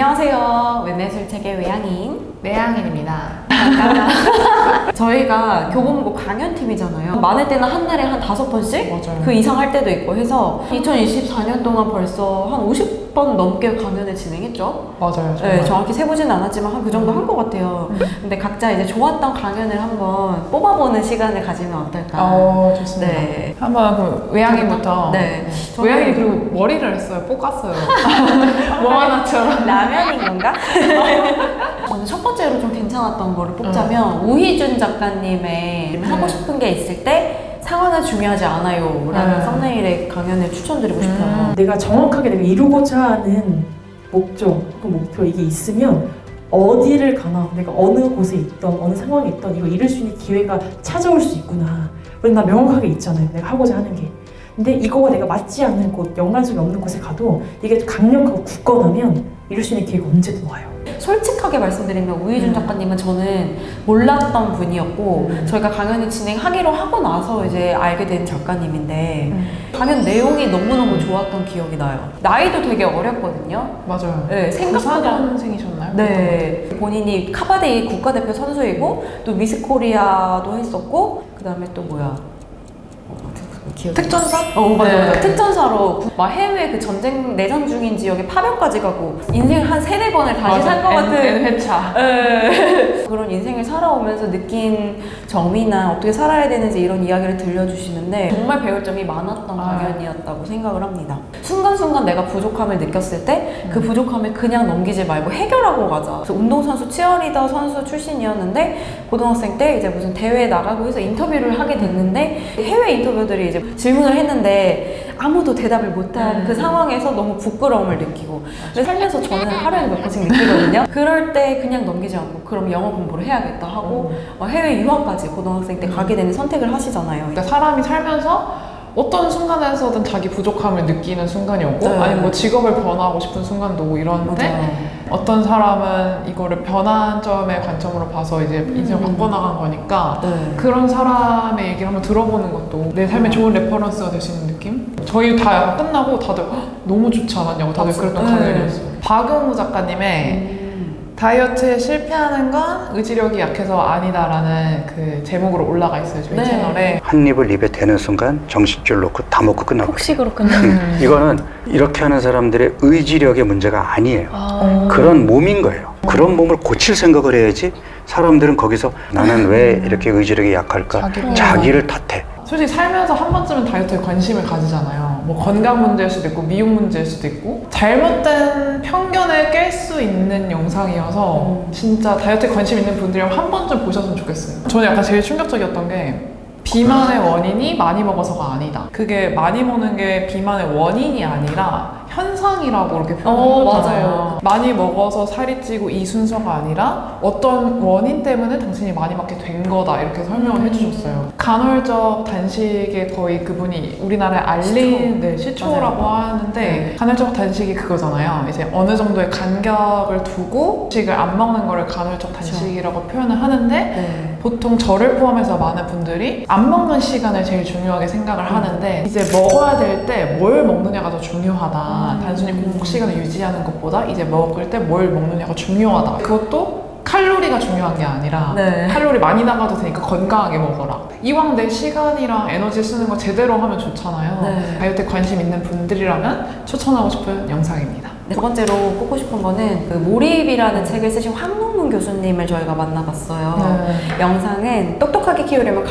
안녕하세요. 외매술책의 외향인 내향인입니다. 저희가 교보문고 강연팀이잖아요. 많을 때는 한 달에 한 5번씩? 맞아요. 그 이상 할 때도 있고 해서 2024년 동안 벌써 한 50번 넘게 강연을 진행했죠. 맞아요. 네, 정확히 세보진 않았지만 한 그 정도 한 것 같아요. 근데 각자 이제 좋았던 강연을 한번 뽑아보는 시간을 가지면 어떨까? 좋습니다. 네. 한번 그 외향인부터. 네. 외향인 그리고 머리를 했어요. 볶았어요. 뭐 하나처럼. 라면인 건가? 저는 첫 번째로 좀 괜찮았던 거를 뽑자면 우희준 작가님의 하고 싶은 게 있을 때 상황은 중요하지 않아요 라는 썸네일의 강연을 추천드리고 싶어요. 내가 정확하게 내가 이루고자 하는 목적, 그 목표 이게 있으면 어디를 가나 내가 어느 곳에 있던 어느 상황에 있던 이거 이룰 수 있는 기회가 찾아올 수 있구나. 왜냐면 나 명확하게 있잖아요. 내가 하고자 하는 게. 근데 이거와 내가 맞지 않는 곳, 연관성이 없는 곳에 가도 이게 강력하고 굳건하면 이룰 수 있는 기회가 언제든 와요. 솔직하게 말씀드리면 우희준 작가님은 저는 몰랐던 분이었고 저희가 강연을 진행하기로 하고 나서 이제 알게 된 작가님인데 강연 내용이 너무너무 좋았던 기억이 나요. 나이도 되게 어렸거든요. 맞아요. 네, 생각보다 94년생이셨나요? 네, 본인이 카바디 국가대표 선수이고 또 미스 코리아도 했었고 그 다음에 또 뭐야? 특전사? 맞아. 네. 특전사로 막 해외 그 전쟁 내전 중인 지역에 파병까지 가고 인생 한 3-4번을 다시 살 것 같은 회차. 네. 그런 인생을 살아오면서 느낀 점이나 어떻게 살아야 되는지 이런 이야기를 들려주시는데 정말 배울 점이 많았던 강연이었다고 생각을 합니다. 순간순간 내가 부족함을 느꼈을 때 그 부족함을 그냥 넘기지 말고 해결하고 가자. 그래서 운동선수 치어리더 선수 출신이었는데 고등학생 때 이제 무슨 대회에 나가고 해서 인터뷰를 하게 됐는데 해외 인터뷰들이 이제 질문을 했는데 아무도 대답을 못한 그 상황에서 너무 부끄러움을 느끼고 근데 살면서 저는 하루에 몇 번씩 느끼거든요. 그럴 때 그냥 넘기지 않고 그럼 영어 공부를 해야겠다 하고 해외 유학까지 고등학생 때 가게 되는 선택을 하시잖아요. 그러니까 사람이 살면서 어떤 순간에서든 자기 부족함을 느끼는 순간이 오고 네. 아니면 뭐 직업을 변화하고 싶은 순간도 오고 이러는데 맞아요. 어떤 사람은 이거를 변환점의 관점으로 봐서 이제 인생을 바꿔나간 거니까 네. 그런 사람의 얘기를 한번 들어보는 것도 내 삶에 좋은 레퍼런스가 될 수 있는 느낌? 저희 다 약간 끝나고 다들 너무 좋지 않았냐고 다들 그랬던 네. 강연이었어요. 박용우 작가님의 다이어트에 실패하는 건 의지력이 약해서 아니다라는 그 제목으로 올라가 있어요 저희 네. 채널에. 한 입을 입에 대는 순간 정신줄 놓고 다 먹고 끝나고 혹시 그렇군요. 이거는 이렇게 하는 사람들의 의지력의 문제가 아니에요. 그런 몸인 거예요. 그런 몸을 고칠 생각을 해야지. 사람들은 거기서 나는 왜 이렇게 의지력이 약할까? 자기를 탓해. 솔직히 살면서 한 번쯤은 다이어트에 관심을 가지잖아요. 뭐 건강 문제일 수도 있고 미용 문제일 수도 있고 잘못된 편견을 깰 수 있는 영상이어서 진짜 다이어트에 관심 있는 분들이랑 한 번쯤 보셨으면 좋겠어요. 저는 약간 제일 충격적이었던 게 비만의 원인이 많이 먹어서가 아니다. 그게 많이 먹는 게 비만의 원인이 아니라 현상이라고 이렇게 표현을 하잖아요. 맞아요. 많이 먹어서 살이 찌고 이 순서가 아니라 어떤 원인 때문에 당신이 많이 먹게 된 거다 이렇게 설명을 해주셨어요. 간헐적 단식에 거의 그분이 우리나라에 알린 시초라고 하는데 간헐적 단식이 그거잖아요. 이제 어느 정도의 간격을 두고 음식을 안 먹는 거를 간헐적 단식이라고 표현을 하는데 보통 저를 포함해서 많은 분들이 안 먹는 시간을 제일 중요하게 생각을 하는데 이제 먹어야 될 때 뭘 먹느냐가 더 중요하다. 단순히 공복 시간을 유지하는 것보다 이제 먹을 때 뭘 먹느냐가 중요하다. 그것도 칼로리가 중요한 게 아니라 칼로리 많이 나가도 되니까 건강하게 먹어라. 이왕 내 시간이랑 에너지 쓰는 거 제대로 하면 좋잖아요. 다이어트에 관심 있는 분들이라면 추천하고 싶은 영상입니다. 두 번째로 꼽고 싶은 거는 그 몰입이라는 책을 쓰신 황동문 교수님을 저희가 만나봤어요. 영상은 똑똑하게 키우려면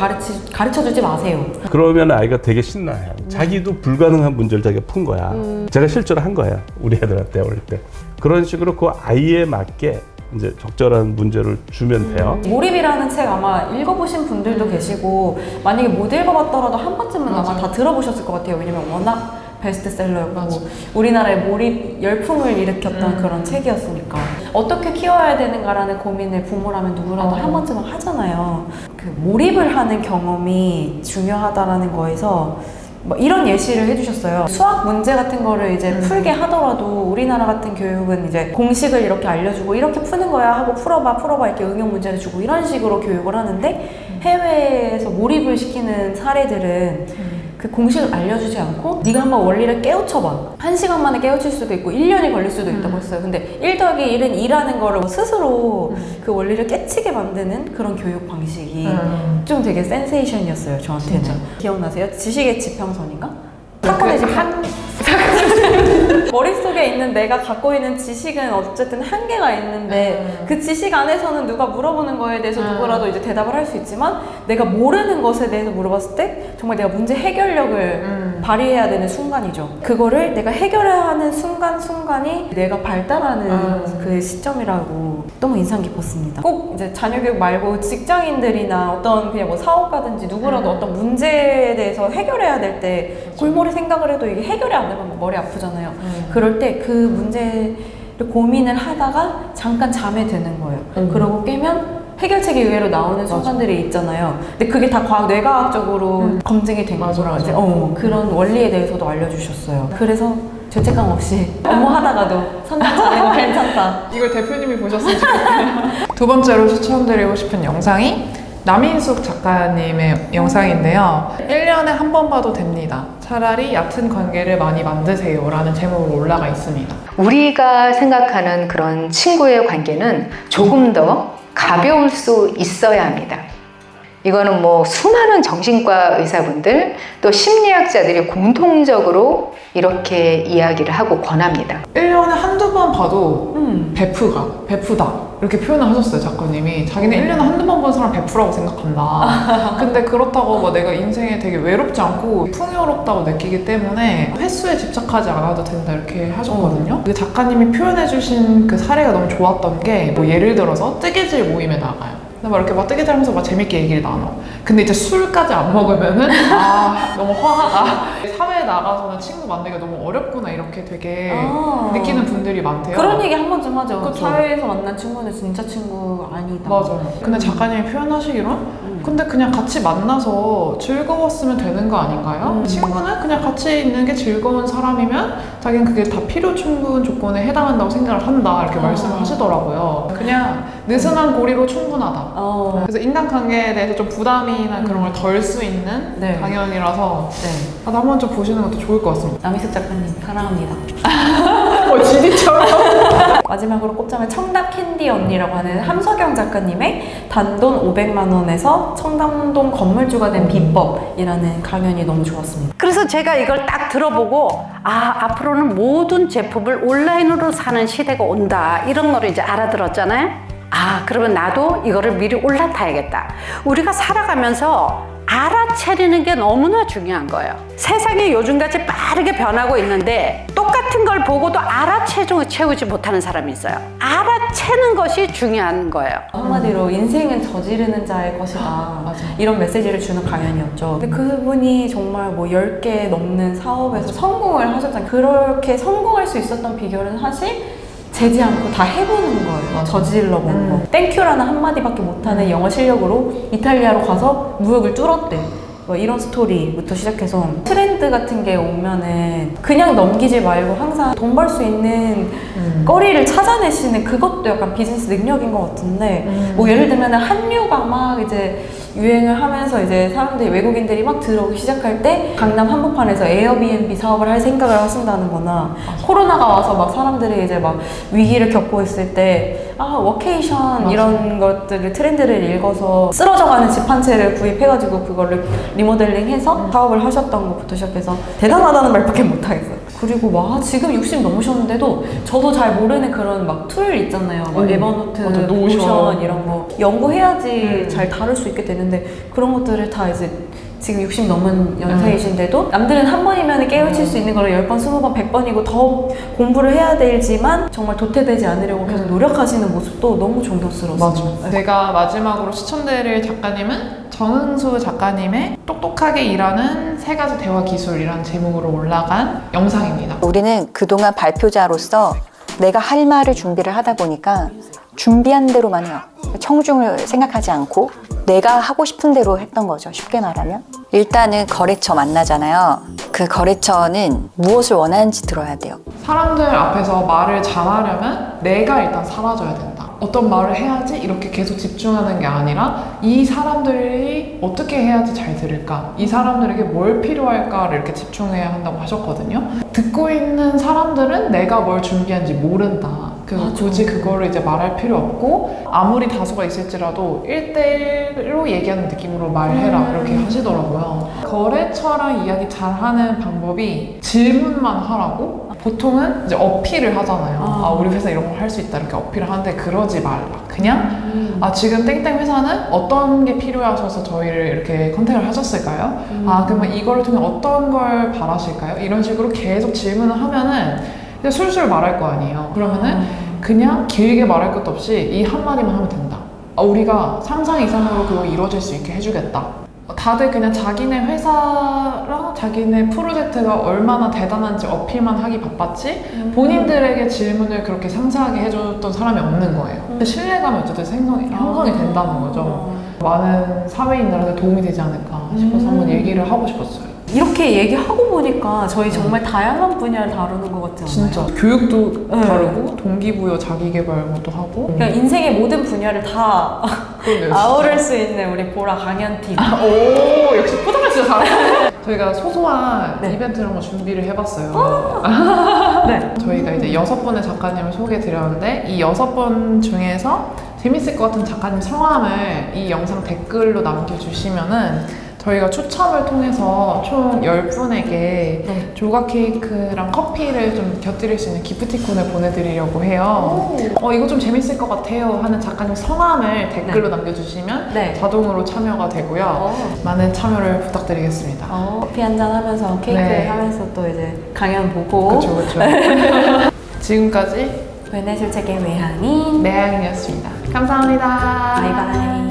가르쳐주지 마세요. 그러면 아이가 되게 신나요. 자기도 불가능한 문제를 자기가 푼 거야. 제가 실제로 한 거예요. 우리 애들한테 어릴 때. 그런 식으로 그 아이에 맞게 이제 적절한 문제를 주면 돼요. 몰입이라는 책 아마 읽어보신 분들도 계시고 만약에 못 읽어봤더라도 한 번쯤은 아마 다 들어보셨을 것 같아요. 왜냐면 워낙 베스트셀러였고 우리나라의 몰입 열풍을 일으켰던 그런 책이었으니까 어떻게 키워야 되는가라는 고민을 부모라면 누구라도 한 번쯤은 하잖아요. 그 몰입을 하는 경험이 중요하다라는 거에서 뭐 이런 예시를 해주셨어요. 수학 문제 같은 거를 이제 풀게 하더라도 우리나라 같은 교육은 이제 공식을 이렇게 알려주고 이렇게 푸는 거야 하고 풀어봐 이렇게 응용 문제를 주고 이런 식으로 교육을 하는데 해외에서 몰입을 시키는 사례들은 그 공식을 알려주지 않고 네가 한번 원리를 깨우쳐봐. 1시간 만에 깨우칠 수도 있고 1년이 걸릴 수도 있다고 했어요. 근데 1 더하기 1은 2라는 거를 스스로 그 원리를 깨치게 만드는 그런 교육 방식이 좀 되게 센세이션이었어요, 저한테는. 기억나세요? 지식의 지평선인가? 사건의 지평. 머릿속에 있는 내가 갖고 있는 지식은 어쨌든 한계가 있는데 그 지식 안에서는 누가 물어보는 거에 대해서 누구라도 이제 대답을 할 수 있지만 내가 모르는 것에 대해서 물어봤을 때 정말 내가 문제 해결력을 발휘해야 되는 순간이죠. 그거를 내가 해결해야 하는 순간순간이 내가 발달하는 그 시점이라고 너무 인상 깊었습니다. 꼭 이제 자녀교육 말고 직장인들이나 어떤 그냥 뭐 사업가든지 누구라도 어떤 문제에 대해서 해결해야 될 때 골머리 생각을 해도 이게 해결이 안 되면 머리 아프잖아요. 그럴 때 그 문제를 고민을 하다가 잠깐 잠에 드는 거예요. 그러고 깨면 해결책이 의외로 나오는 순간들이 있잖아요. 근데 그게 다 뇌과학적으로 검증이 된 거라 이제 그런 원리에 대해서도 알려주셨어요. 그래서 죄책감 없이 업무하다가도 선택 잘해도 괜찮다. 이걸 대표님이 보셨으면 좋겠네요. 두 번째로 추천드리고 싶은 영상이 남인숙 작가님의 영상인데요. 1년에 한 번 봐도 됩니다. 차라리 얕은 관계를 많이 만드세요 라는 제목으로 올라가 있습니다. 우리가 생각하는 그런 친구의 관계는 조금 더 가벼울 수 있어야 합니다. 이거는 뭐 수많은 정신과 의사분들 또 심리학자들이 공통적으로 이렇게 이야기를 하고 권합니다. 1년에 한두 번 봐도 베프다 이렇게 표현을 하셨어요. 작가님이 자기는 1년에 한두 번 본 사람 베프라고 생각한다. 근데 그렇다고 뭐 내가 인생에 되게 외롭지 않고 풍요롭다고 느끼기 때문에 횟수에 집착하지 않아도 된다 이렇게 하셨거든요. 근데 작가님이 표현해 주신 그 사례가 너무 좋았던 게 뭐 예를 들어서 뜨개질 모임에 나가요. 근데 막 이렇게 막 뜨개질 하면서 막 재밌게 얘기를 나눠. 근데 이제 술까지 안 먹으면은 너무 화나다. 사회에 나가서는 친구 만들기가 너무 어렵구나 이렇게 되게 느끼는 분들이 많대요. 그런 얘기 한 번쯤 하죠. 그쵸. 사회에서 만난 친구는 진짜 친구 아니다. 맞아요. 근데 작가님이 표현하시기로는 근데 그냥 같이 만나서 즐거웠으면 되는 거 아닌가요? 친구는 그냥 같이 있는 게 즐거운 사람이면 자기는 그게 다 필요 충분 조건에 해당한다고 생각을 한다 이렇게 말씀을 하시더라고요. 그냥 느슨한 고리로 충분하다. 그래서 인간관계에 대해서 좀 부담이나 그런 걸 덜 수 있는 네. 강연이라서 네. 한번 좀 보시는 것도 좋을 것 같습니다. 남희숙 작가님 사랑합니다. 지디처럼. 마지막으로 꼽자면 청담 캔디 언니라고 하는 함석영 작가님의 단돈 500만 원에서 청담동 건물주가 된 비법이라는 강연이 너무 좋았습니다. 그래서 제가 이걸 딱 들어보고 앞으로는 모든 제품을 온라인으로 사는 시대가 온다 이런 거를 이제 알아들었잖아요. 그러면 나도 이거를 미리 올라타야겠다. 우리가 살아가면서 알아차리는 게 너무나 중요한 거예요. 세상이 요즘같이 빠르게 변하고 있는데 똑같은 걸 보고도 채우지 못하는 사람이 있어요. 알아채는 것이 중요한 거예요. 한마디로 인생은 저지르는 자의 것이다. 이런 메시지를 주는 강연이었죠. 근데 그분이 정말 뭐 10개 넘는 사업에서 성공을 하셨잖아요. 그렇게 성공할 수 있었던 비결은 사실 재지 않고 다 해보는 거예요. 저질러 보는 거. 땡큐라는 한마디밖에 못하는 영어 실력으로 이탈리아로 가서 무역을 뚫었대. 뭐 이런 스토리부터 시작해서 트렌드 같은 게 오면은 그냥 넘기지 말고 항상 돈 벌 수 있는 거리를 찾아내시는 그것도 약간 비즈니스 능력인 것 같은데 뭐 예를 들면 한류가 막 이제 유행을 하면서 이제 사람들이 외국인들이 막 들어오기 시작할 때 강남 한복판에서 에어비앤비 사업을 할 생각을 하신다는 거나 코로나가 와서 막 사람들이 이제 막 위기를 겪고 있을 때 워케이션 이런 것들을 트렌드를 읽어서 쓰러져가는 집 한 채를 구입해가지고 그거를 리모델링해서 사업을 하셨던 것부터 시작해서 대단하다는 말밖에 못하겠어요. 그리고 막 지금 60 넘으셨는데도 저도 잘 모르는 그런 막 툴 있잖아요. 막 에버노트, 노션 이런 거 연구해야지 잘 다룰 수 있게 되는데 그런 것들을 다 이제 지금 60 넘은 연세이신데도 남들은 한 번이면 깨우칠 수 있는 거를 10번, 20번, 100번이고 더 공부를 해야 되지만 정말 도태되지 않으려고 계속 노력하시는 모습도 너무 존경스러웠어요. 제가 마지막으로 추천드릴 작가님은 정흥수 작가님의 똑똑하게 일하는 3가지 대화 기술이라는 제목으로 올라간 영상입니다. 우리는 그동안 발표자로서 내가 할 말을 준비를 하다 보니까 준비한 대로만 해요. 청중을 생각하지 않고 내가 하고 싶은 대로 했던 거죠. 쉽게 말하면. 일단은 거래처 만나잖아요. 그 거래처는 무엇을 원하는지 들어야 돼요. 사람들 앞에서 말을 잘하려면 내가 일단 사라져야 된다. 어떤 말을 해야지 이렇게 계속 집중하는 게 아니라 이 사람들이 어떻게 해야지 잘 들을까? 이 사람들에게 뭘 필요할까를 이렇게 집중해야 한다고 하셨거든요. 듣고 있는 사람들은 내가 뭘 준비한지 모른다. 그래서 굳이 그거를 이제 말할 필요 없고 아무리 다소가 있을지라도 1대1로 얘기하는 느낌으로 말해라 이렇게 하시더라고요. 거래처랑 이야기 잘하는 방법이 질문만 하라고 보통은 이제 어필을 하잖아요. 아, 우리 회사 이런 걸 할 수 있다 이렇게 어필을 하는데 그러지 말라. 그냥 아, 지금 땡땡 회사는 어떤 게 필요하셔서 저희를 이렇게 컨택을 하셨을까요? 아, 그러면 이거를 통해 어떤 걸 바라실까요? 이런 식으로 계속 질문을 하면은 그냥 술술 말할 거 아니에요. 그러면은 그냥 길게 말할 것도 없이 이 한마디만 하면 된다. 아, 우리가 상상 이상으로 그거 이루어질 수 있게 해주겠다. 다들 그냥 자기네 회사랑 자기네 프로젝트가 얼마나 대단한지 어필만 하기 바빴지 본인들에게 질문을 그렇게 상세하게 해줬던 사람이 없는 거예요. 근데 신뢰감이 어쨌든 형성이 된다는 거죠. 많은 사회인들한테 도움이 되지 않을까 싶어서 한번 얘기를 하고 싶었어요. 이렇게 얘기하고 보니까 저희 정말 다양한 분야를 다루는 것 같지 않아요? 진짜 교육도 다르고 동기부여 자기개발 것도 하고 그냥 인생의 모든 분야를 다 그러네요, 아우를 수 있는 우리 보라 강연팀. 오, 역시 포장을 진짜 잘해. 저희가 소소한 네. 이벤트를 한번 준비를 해봤어요. 네. 저희가 이제 6분의 작가님을 소개해드렸는데 이 6분 중에서 재밌을 것 같은 작가님 성함을 이 영상 댓글로 남겨주시면은 저희가 추첨을 통해서 총 10분에게 조각 케이크랑 커피를 좀 곁들일 수 있는 기프티콘을 보내드리려고 해요. 이거 좀 재밌을 것 같아요 하는 작가님 성함을 댓글로 남겨주시면 자동으로 참여가 되고요. 많은 참여를 부탁드리겠습니다. 커피 한잔 하면서 케이크 하면서 또 이제 강연 보고. 그렇죠. 지금까지 외래술책의 외향인 매양이었습니다. 감사합니다. 바이바이.